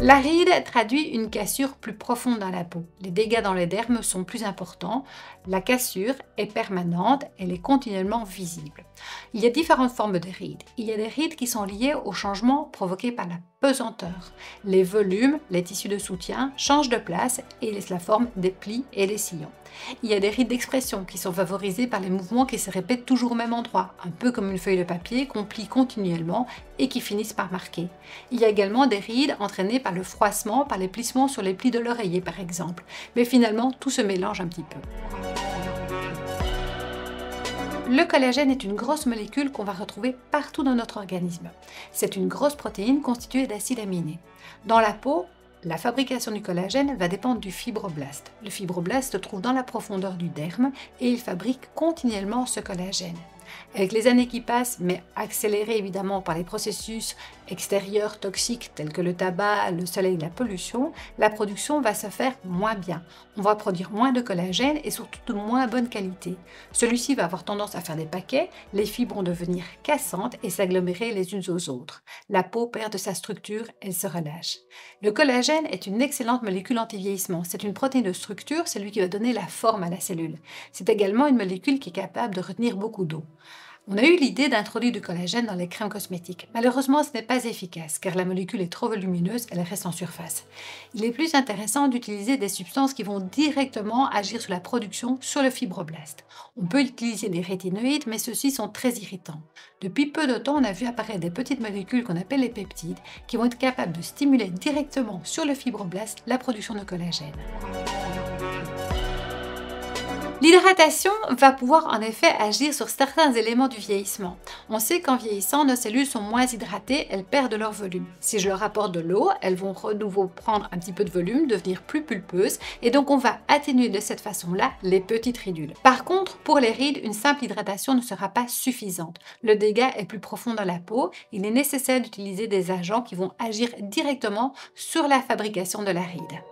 La ride traduit une cassure plus profonde dans la peau. Les dégâts dans les dermes sont plus importants. La cassure est permanente, elle est continuellement visible. Il y a différentes formes de rides. Il y a des rides qui sont liées aux changements provoqués par la pesanteur. Les volumes, les tissus de soutien changent de place et laissent la forme des plis et des sillons. Il y a des rides d'expression qui sont favorisées par les mouvements qui se répètent toujours au même endroit, un peu comme une feuille de papier qu'on plie continuellement et qui finissent par marquer. Il y a également des rides entraînées par le froissement, par les plissements sur les plis de l'oreiller par exemple. Mais finalement, tout se mélange un petit peu. Le collagène est une grosse molécule qu'on va retrouver partout dans notre organisme. C'est une grosse protéine constituée d'acides aminés. Dans la peau, la fabrication du collagène va dépendre du fibroblast. Le fibroblast se trouve dans la profondeur du derme et il fabrique continuellement ce collagène. Avec les années qui passent, mais accélérées évidemment par les processus extérieurs toxiques tels que le tabac, le soleil, la pollution, la production va se faire moins bien. On va produire moins de collagène et surtout de moins bonne qualité. Celui-ci va avoir tendance à faire des paquets, les fibres vont devenir cassantes et s'agglomérer les unes aux autres. La peau perd de sa structure, elle se relâche. Le collagène est une excellente molécule anti-vieillissement. C'est une protéine de structure, c'est lui qui va donner la forme à la cellule. C'est également une molécule qui est capable de retenir beaucoup d'eau. On a eu l'idée d'introduire du collagène dans les crèmes cosmétiques. Malheureusement, ce n'est pas efficace car la molécule est trop volumineuse, elle reste en surface. Il est plus intéressant d'utiliser des substances qui vont directement agir sur la production, sur le fibroblast. On peut utiliser des rétinoïdes, mais ceux-ci sont très irritants. Depuis peu de temps, on a vu apparaître des petites molécules qu'on appelle les peptides qui vont être capables de stimuler directement sur le fibroblast la production de collagène. L'hydratation va pouvoir en effet agir sur certains éléments du vieillissement. On sait qu'en vieillissant, nos cellules sont moins hydratées, elles perdent leur volume. Si je leur apporte de l'eau, elles vont de nouveau prendre un petit peu de volume, devenir plus pulpeuses et donc on va atténuer de cette façon-là les petites ridules. Par contre, pour les rides, une simple hydratation ne sera pas suffisante. Le dégât est plus profond dans la peau, il est nécessaire d'utiliser des agents qui vont agir directement sur la fabrication de la ride.